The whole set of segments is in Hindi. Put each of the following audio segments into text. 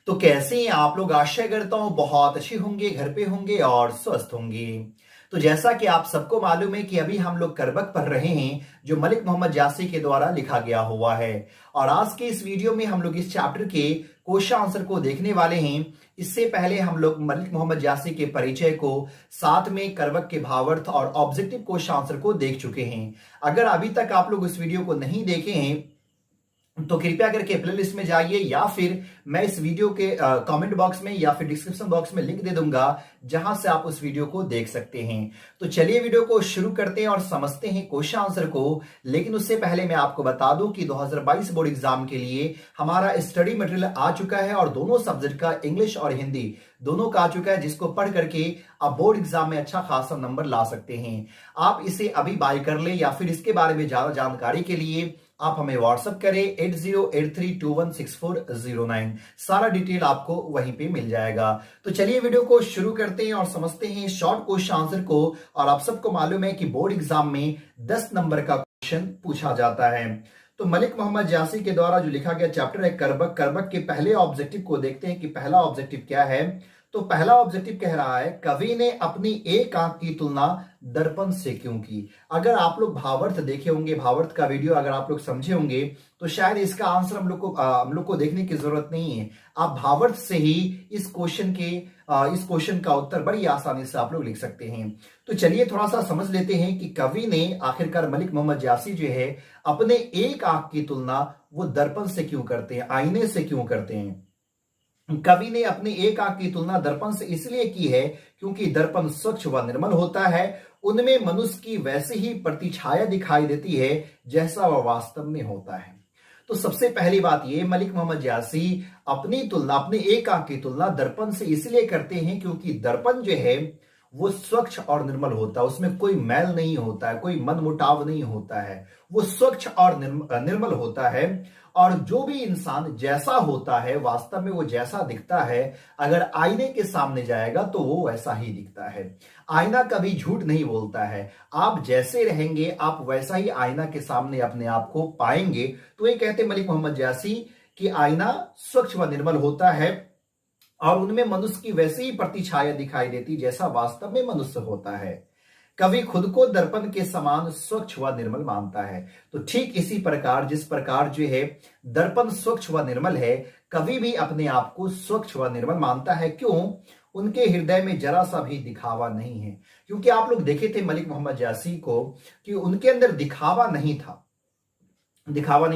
तो कैसे हैं आप लोग। आशा करता हूं बहुत अच्छे होंगे, घर पे होंगे और स्वस्थ होंगे। तो जैसा कि आप सबको मालूम है कि अभी हम लोग करबक पढ़ रहे हैं जो मलिक मोहम्मद जासी के द्वारा लिखा गया हुआ है। और आज के इस वीडियो में हम लोग इस चैप्टर के क्वेश्चन आंसर को देखने वाले हैं। इससे पहले हम लोग मलिक मोहम्मद जासी के परिचय को, साथ में करबक के भावार्थ और ऑब्जेक्टिव क्वेश्चन आंसर को देख चुके हैं। अगर अभी तक आप लोग इस वीडियो को नहीं देखे हैं तो कृपया करके प्लेलिस्ट में जाइए, या फिर मैं इस वीडियो के कमेंट बॉक्स में या फिर डिस्क्रिप्शन बॉक्स में लिंक दे दूंगा जहां से आप उस वीडियो को देख सकते हैं। तो चलिए वीडियो को शुरू करते हैं और समझते हैं क्वेश्चन आंसर को। लेकिन उससे पहले मैं आपको बता दूं कि 2022 बोर्ड एग्जाम के लिए हमारा स्टडी मटेरियल आ चुका है और दोनों सब्जेक्ट का, इंग्लिश और हिंदी दोनों का आ चुका है, जिसको पढ़ करके आप बोर्ड एग्जाम में अच्छा खासा नंबर ला सकते हैं। आप इसे अभी बाय कर ले, या फिर इसके बारे में ज्यादा जानकारी के लिए आप हमें व्हाट्सएप करें 8083216409। सारा डिटेल आपको वहीं पे मिल जाएगा। तो चलिए वीडियो को शुरू करते हैं और समझते हैं शॉर्ट क्वेश्चन आंसर को। और आप सबको मालूम है कि बोर्ड एग्जाम में 10 नंबर का क्वेश्चन पूछा जाता है। तो मलिक मोहम्मद जासी के द्वारा जो लिखा गया चैप्टर है करबक, करबक के पहले ऑब्जेक्टिव को देखते हैं कि पहला ऑब्जेक्टिव क्या है। तो पहला ऑब्जेक्टिव कह रहा है, कवि ने अपनी एक आंख की तुलना दर्पण से क्यों की। अगर आप लोग भावार्थ देखे होंगे, भावार्थ का वीडियो अगर आप लोग समझे होंगे, तो शायद इसका आंसर हम लोग को देखने की जरूरत नहीं है। आप भावार्थ से ही इस क्वेश्चन का उत्तर बड़ी आसानी से आप लोग लिख सकते हैं। तो चलिए थोड़ा सा समझ लेते हैं कि कवि ने, आखिरकार मलिक मोहम्मद जासी जो है, अपने एक आंख की तुलना वो दर्पण से क्यों करते हैं, आईने से क्यों करते हैं। कवि ने अपनी एक आंख की तुलना दर्पण से इसलिए की है क्योंकि दर्पण स्वच्छ व निर्मल होता है। उनमें मनुष्य की वैसी ही प्रतिछाया दिखाई देती है जैसा वह वास्तव में होता है। तो सबसे पहली बात यह, मलिक मोहम्मद जासी अपनी एक आंख की तुलना दर्पण से इसलिए करते हैं क्योंकि दर्पण जो है वो स्वच्छ और निर्मल होता है, उसमें कोई मैल नहीं होता है, कोई मनमुटाव नहीं होता है, वो स्वच्छ और निर्मल होता है। और जो भी इंसान जैसा होता है, वास्तव में वो जैसा दिखता है, अगर आईने के सामने जाएगा तो वो वैसा ही दिखता है। आईना कभी झूठ नहीं बोलता है। आप जैसे रहेंगे आप वैसा ही आईना के सामने अपने आप को पाएंगे। तो ये कहते मलिक मोहम्मद जासी कि आईना स्वच्छ व निर्मल होता है और उनमें मनुष्य की वैसी ही प्रतिछाया दिखाई देती जैसा वास्तव में मनुष्य होता है। कवि खुद को दर्पण के समान स्वच्छ व निर्मल मानता है। तो ठीक इसी प्रकार, जिस प्रकार जो है दर्पण स्वच्छ व निर्मल है, कवि भी अपने आप को स्वच्छ व निर्मल मानता है। क्यों? उनके हृदय में जरा सा भी दिखावा नहीं है। क्योंकि आप लोग देखे थे मलिक मोहम्मद जासी को कि उनके अंदर दिखावा नहीं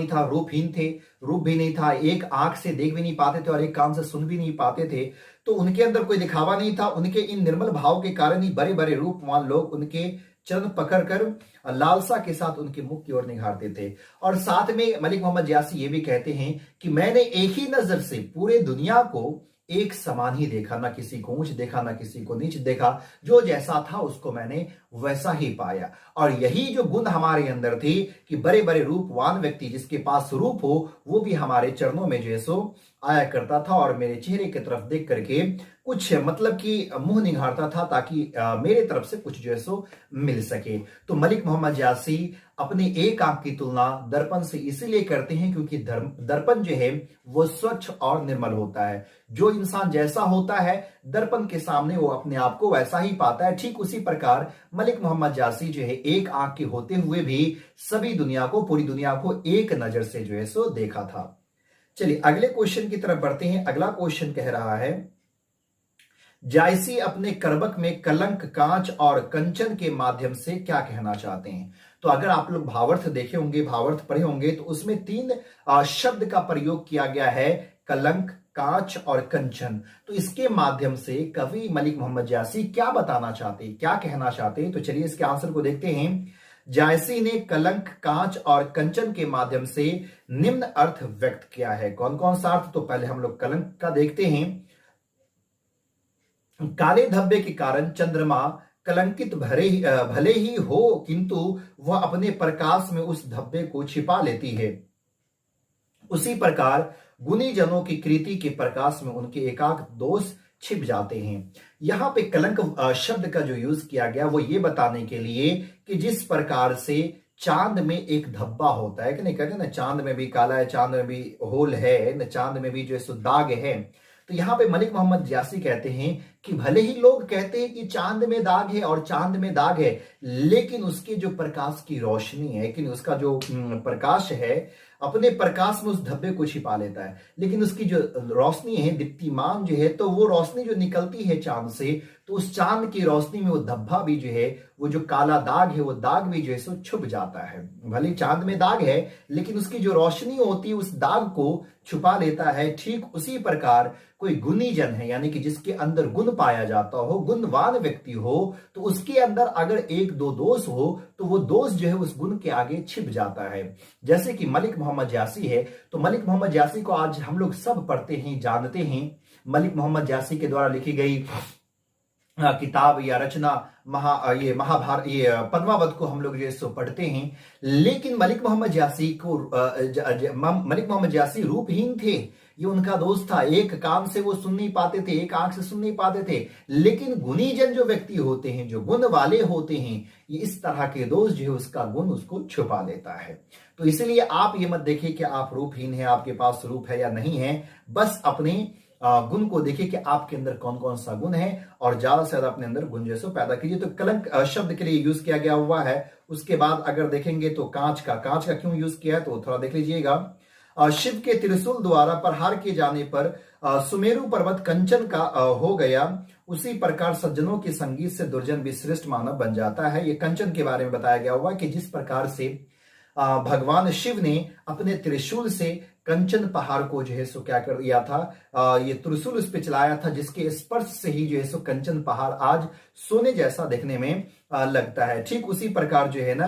था, रूपहीन थे, रूप भी नहीं था, एक आंख से देख भी नहीं पाते थे और एक कान से सुन भी नहीं पाते थे। तो उनके अंदर कोई दिखावा नहीं था। उनके इन निर्मल भाव के कारण ही बड़े बड़े रूपवान लोग उनके चरण पकड़कर लालसा के साथ उनके मुख की ओर निहारते थे। और साथ में मलिक मोहम्मद जासी ये भी कहते हैं कि मैंने एक ही नजर से पूरे दुनिया को एक समान ही देखा, ना किसी को ऊंच देखा ना किसी को नीच देखा, जो जैसा था उसको मैंने वैसा ही पाया। और यही जो गुण हमारे अंदर थी कि बड़े बड़े रूपवान व्यक्ति जिसके पास रूप हो वो भी हमारे चरणों में जो है सो आया करता था और मेरे चेहरे की तरफ देख करके कुछ मतलब कि मुंह निगारता था, ताकि मेरे तरफ से कुछ जो है सो मिल सके। तो मलिक मोहम्मद जासी अपनी एक आंख की तुलना दर्पण से इसीलिए करते हैं क्योंकि दर्पण जो है वो स्वच्छ और निर्मल होता है। जो इंसान जैसा होता है दर्पण के सामने वो अपने आप को वैसा ही पाता है। ठीक उसी प्रकार मलिक मोहम्मद जासी जो है एक आंख के होते हुए भी सभी दुनिया को, पूरी दुनिया को एक नजर से जो है सो देखा था। चलिए अगले क्वेश्चन की तरफ बढ़ते हैं। अगला क्वेश्चन कह रहा है, जायसी अपने करबक में कलंक, कांच और कंचन के माध्यम से क्या कहना चाहते हैं। तो अगर आप लोग भावार्थ देखे होंगे, भावार्थ पढ़े होंगे, तो उसमें 3 शब्द का प्रयोग किया गया है, कलंक, कांच और कंचन। तो इसके माध्यम से कवि मलिक मोहम्मद जासी क्या बताना चाहते हैं, क्या कहना चाहते हैं। तो चलिए इसके आंसर को देखते हैं। जायसी ने कलंक, कांच और कंचन के माध्यम से निम्न अर्थ व्यक्त किया है। कौन कौन सा अर्थ? तो पहले हम लोग कलंक का देखते हैं। काले धब्बे के कारण चंद्रमा कलंकित भले ही हो, किंतु वह अपने प्रकाश में उस धब्बे को छिपा लेती है। उसी प्रकार गुणी जनों की कृति के प्रकाश में उनके एकाक दोष छिप जाते हैं। यहां पे कलंक शब्द का जो यूज किया गया वो ये बताने के लिए कि जिस प्रकार से चांद में एक धब्बा होता है कि नहीं, कहते ना चांद में भी काला है, चांद में भी होल है, न चांद में भी जो है सो दाग है। तो यहां पे मलिक मोहम्मद ज्यासी कहते हैं कि भले ही लोग कहते हैं कि चांद में दाग है और चांद में दाग है, लेकिन उसके जो प्रकाश की रोशनी है, लेकिन उसका जो प्रकाश है, अपने प्रकाश में उस धब्बे को छिपा लेता है, लेकिन उसकी जो रोशनी है, दीप्तिमान जो है, तो वो रोशनी जो निकलती है चांद से, तो उस चांद की रोशनी में वो धब्बा भी जो है, वो जो काला दाग है, वो दाग भी जो है सो छुप जाता है। भले चांद में दाग है, लेकिन उसकी जो रोशनी होती है उस दाग को छुपा लेता है। ठीक उसी प्रकार कोई गुणी जन है, यानी कि जिसके अंदर गुण पाया जाता हो, गुणवान व्यक्ति हो, तो उसके अंदर अगर एक दो दोष हो तो वो दोष जो है उस गुण के आगे छिप जाता है। जैसे कि मलिक मोहम्मद ज्यासी है, तो मलिक मोहम्मद ज्यासी को आज हम लोग सब पढ़ते हैं, जानते हैं। मलिक मोहम्मद ज्यासी के द्वारा लिखी गई किताब या रचना महाभारत, ये पद्मावत को हम लोग जो है सो पढ़ते हैं। लेकिन मलिक मोहम्मद ज्यासी को मलिक मोहम्मद ज्यासी रूपहीन थे, ये उनका दोष था। एक कान से वो सुन नहीं पाते थे, एक आंख से सुन नहीं पाते थे। लेकिन गुणीजन जो व्यक्ति होते हैं, जो गुण वाले होते हैं, ये इस तरह के दोष जो है उसका गुण उसको छुपा लेता है। तो इसलिए आप ये मत देखिए कि आप रूपहीन है, आपके पास रूप है या नहीं है, बस अपने गुण को देखिए कि आपके अंदर कौन कौन सा गुण है, और ज्यादा से ज्यादा अपने अंदर गुण जैसे पैदा कीजिए। तो कलंक शब्द के लिए यूज किया गया हुआ है। उसके बाद अगर देखेंगे तो कांच का क्यों यूज किया है, तो थोड़ा देख लीजिएगा। शिव के त्रिशूल द्वारा प्रहार किए जाने पर सुमेरु पर्वत कंचन का हो गया, उसी प्रकार सज्जनों के संगीत से दुर्जन भी श्रेष्ठ मानव बन जाता है। ये कंचन के बारे में बताया गया हुआ कि जिस प्रकार से भगवान शिव ने अपने त्रिशूल से कंचन पहाड़ को जो है सो क्या कर दिया था, ये त्रिशूल उस पे चलाया था, जिसके स्पर्श से ही जो है सो कंचन पहाड़ आज सोने जैसा देखने में लगता है। ठीक उसी प्रकार जो है ना,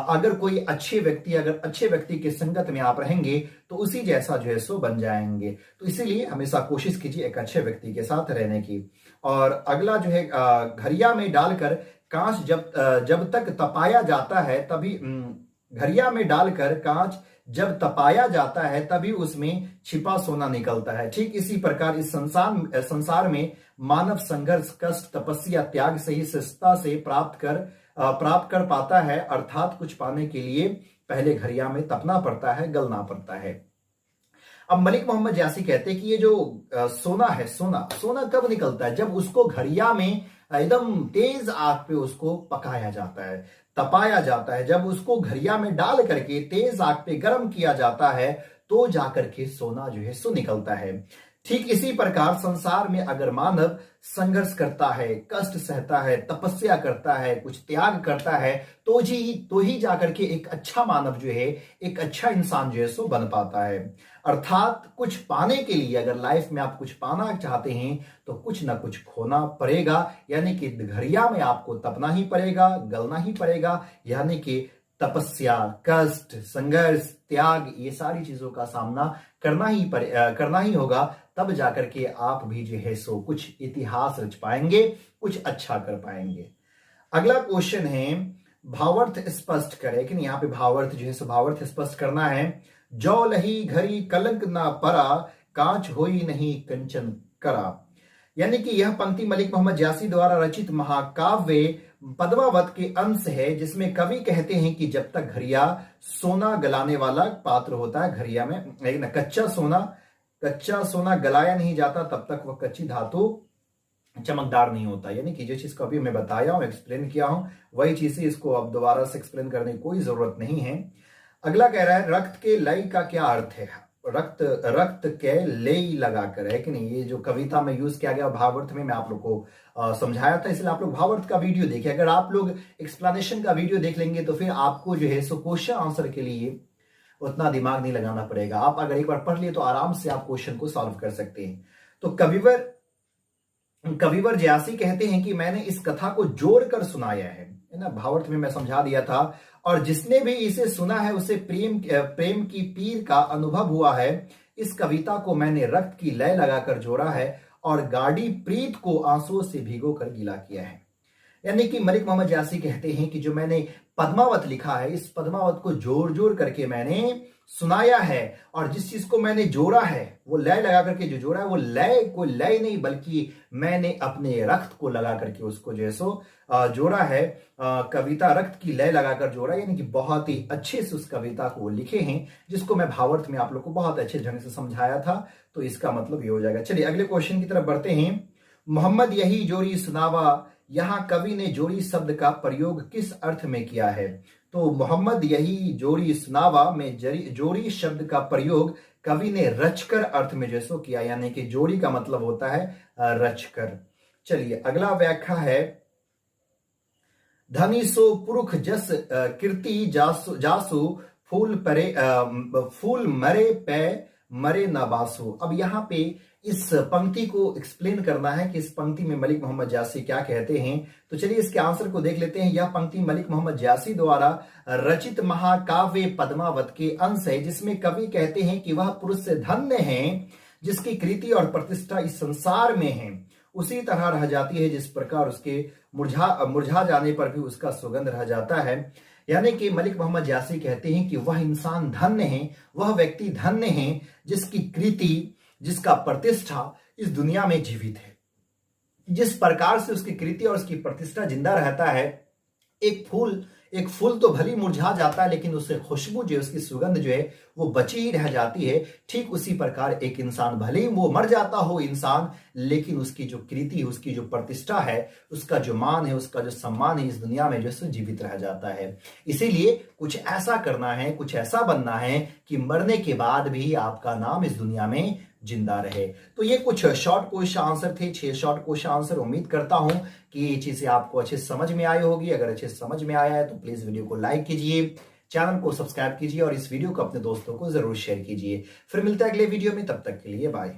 अगर कोई अच्छे व्यक्ति के संगत में आप रहेंगे तो उसी जैसा जो है सो बन जाएंगे। तो इसीलिए हमेशा कोशिश कीजिए एक अच्छे व्यक्ति के साथ रहने की। और अगला जो है, घरिया में डालकर कांच जब तक तपाया जाता है तभी घरिया में डालकर कांच जब तपाया जाता है तभी उसमें छिपा सोना निकलता है। ठीक इसी प्रकार इस संसार में मानव संघर्ष, कष्ट, तपस्या, त्याग से ही श्रेष्ठता से प्राप्त कर पाता है। अर्थात कुछ पाने के लिए पहले घरिया में तपना पड़ता है, गलना पड़ता है। अब मलिक मोहम्मद ज्यासी कहते हैं कि ये जो सोना है, सोना कब निकलता है, जब उसको घरिया में एकदम तेज आग पे उसको पकाया जाता है, तपाया जाता है। जब उसको घरिया में डाल करके तेज आग पे गर्म किया जाता है, तो जाकर के सोना जो है सो निकलता है। ठीक इसी प्रकार संसार में अगर मानव संघर्ष करता है, कष्ट सहता है, तपस्या करता है, कुछ त्याग करता है, तो ही जाकर के एक अच्छा मानव जो है, एक अच्छा इंसान जो है सो बन पाता है। अर्थात कुछ पाने के लिए, अगर लाइफ में आप कुछ पाना चाहते हैं तो कुछ ना कुछ खोना पड़ेगा, यानी कि घरिया में आपको तपना ही पड़ेगा, गलना ही पड़ेगा। यानी कि तपस्या, कष्ट, संघर्ष, त्याग, ये सारी चीजों का सामना करना ही होगा। तब जाकर के आप भी जो है सो कुछ इतिहास रच पाएंगे, कुछ अच्छा कर पाएंगे। अगला क्वेश्चन है, भावार्थ स्पष्ट करें। लेकिन यहाँ पे भावार्थ जो है सो भावार्थ स्पष्ट करना है। जौ लही घरी कलंक ना परा, कांच होई नहीं कंचन करा। यानी कि यह पंक्ति मलिक मोहम्मद ज्यासी द्वारा रचित महाकाव्य पद्मावत के अंश है, जिसमें कवि कहते हैं कि जब तक घरिया सोना गलाने वाला पात्र होता है, घरिया में लेकिन कच्चा सोना गलाया नहीं जाता, तब तक वह कच्ची धातु चमकदार नहीं होता। यानी कि जो चीज को अभी मैं बताया हूं, एक्सप्लेन किया हूं, वही चीज इसको अब दोबारा से एक्सप्लेन करने की कोई जरूरत नहीं है। अगला कह रहा है, रक्त के लय का क्या अर्थ है। रक्त के लय लगाकर है कि नहीं, ये जो कविता में यूज किया गया भावार्थ में मैं आप लोग को समझाया था, इसलिए आप लोग भावार्थ का वीडियो देखिए। अगर आप लोग एक्सप्लेनेशन का वीडियो देख लेंगे तो फिर आपको जो है सो क्वेश्चन आंसर के लिए उतना दिमाग नहीं लगाना पड़ेगा। आप अगर एक बार पढ़ लिए तो आराम से आप क्वेश्चन को सॉल्व कर सकते हैं। तो कविवर ज्यासी कहते हैं कि मैंने इस कथा को जोड़कर सुनाया है ना, भावार्थ में मैं समझा दिया था। और जिसने भी इसे सुना है उसे प्रेम की पीर का अनुभव हुआ है। इस कविता को मैंने रक्त की लय लगाकर जोड़ा है और गाढ़ी प्रीत को आंसुओं से भिगो कर गीला किया है। यानी कि मलिक मोहम्मद जासी कहते हैं कि जो मैंने पद्मावत लिखा है, इस पद्मावत को जोड़ जोड़ करके मैंने सुनाया है, और जिस चीज को मैंने जोड़ा है, वो लय लगा करके जो जोड़ा है, वो लय कोई लय नहीं बल्कि मैंने अपने रक्त को लगा करके उसको जो है सो जोड़ा है। कविता रक्त की लय लगाकर जोड़ा, यानी कि बहुत ही अच्छे से उस कविता को वो लिखे हैं, जिसको मैं भावार्थ में आप लोग को बहुत अच्छे ढंग से समझाया था। तो इसका मतलब ये हो जाएगा। चलिए अगले क्वेश्चन की तरफ बढ़ते हैं। मोहम्मद यही जोड़ी सुनावा, यहां कवि ने जोड़ी शब्द का प्रयोग किस अर्थ में किया है? तो मोहम्मद यही जोड़ी सुनावा में जोड़ी शब्द का प्रयोग कवि ने रचकर अर्थ में जैसो किया, यानी कि जोड़ी का मतलब होता है रचकर। चलिए अगला व्याख्या है, धनी सो पुरुष जस कीर्ति जासु फूल मरे पे मरे न बासु। अब यहाँ पे इस पंक्ति को एक्सप्लेन करना है कि इस पंक्ति में मलिक मोहम्मद जासी क्या कहते हैं। तो चलिए इसके आंसर को देख लेते हैं। यह पंक्ति मलिक मोहम्मद जासी द्वारा रचित महाकाव्य पद्मावत के अंश है, जिसमें कवि कहते हैं कि वह पुरुष से धन्य है जिसकी कृति और प्रतिष्ठा इस संसार में है, उसी तरह रह जाती है जिस प्रकार उसके मुरझा जाने पर भी उसका सुगंध रह जाता है। यानी कि मलिक मोहम्मद जासी कहते हैं कि वह इंसान धन्य है, वह व्यक्ति धन्य है जिसकी कृति, जिसका प्रतिष्ठा इस दुनिया में जीवित है। जिस प्रकार से उसकी कृति और उसकी प्रतिष्ठा जिंदा रहता है, एक फूल तो भली मुरझा जाता है, लेकिन उससे खुशबू जो है, उसकी सुगंध जो है वो बची ही रह जाती है। ठीक उसी प्रकार एक इंसान भले ही वो मर जाता हो इंसान, लेकिन उसकी जो कृति, उसकी जो प्रतिष्ठा है, उसका जो मान है, उसका जो सम्मान है, इस दुनिया में जो है जीवित रह जाता है। इसीलिए कुछ ऐसा करना है, कुछ ऐसा बनना है कि मरने के बाद भी आपका नाम इस दुनिया में जिंदा रहे। तो ये कुछ शॉर्ट क्वेश्चन आंसर थे, 6 शॉर्ट क्वेश्चन आंसर। उम्मीद करता हूं कि ये चीजें आपको अच्छे समझ में आई होगी। अगर अच्छे समझ में आया है तो प्लीज वीडियो को लाइक कीजिए, चैनल को सब्सक्राइब कीजिए और इस वीडियो को अपने दोस्तों को जरूर शेयर कीजिए। फिर मिलते हैं अगले वीडियो में, तब तक के लिए बाय।